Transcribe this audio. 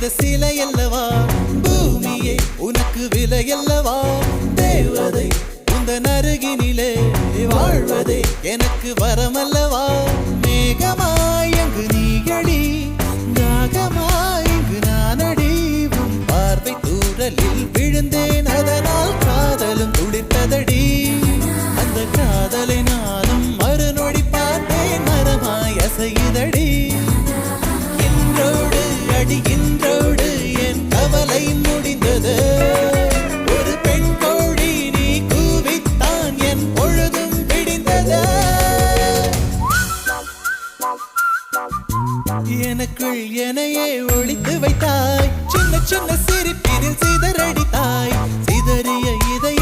செய்த சிலை அல்லவா பூமியே உனக்கு விலை அல்லவா தேவதை உந்தன் அருகினிலே வாழ்வதே எனக்கு வரமல்லவா மேகமாய் அங்கு நீயடி நாகமாய் இங்கு நானடி உன் பார்வை தூரலில் விழுந்தேன் அதனால் காதலும் துடித்ததடி அந்த காதலை நானும் மறுநொடி பார்த்தேன் மரமாய் அசையுதடி இன்றோடு அடிகின்றோடு என் கவலை முடிந்தது ஒரு பெண் கோழி நீ கூவித்தான் என் பொழுதும் விடிந்தது எனக்குள் எனையே ஒளித்து வைத்தாய் சின்ன சின்ன சிரிப்பினில் சிதறடித்தாய் சிதறிய இதை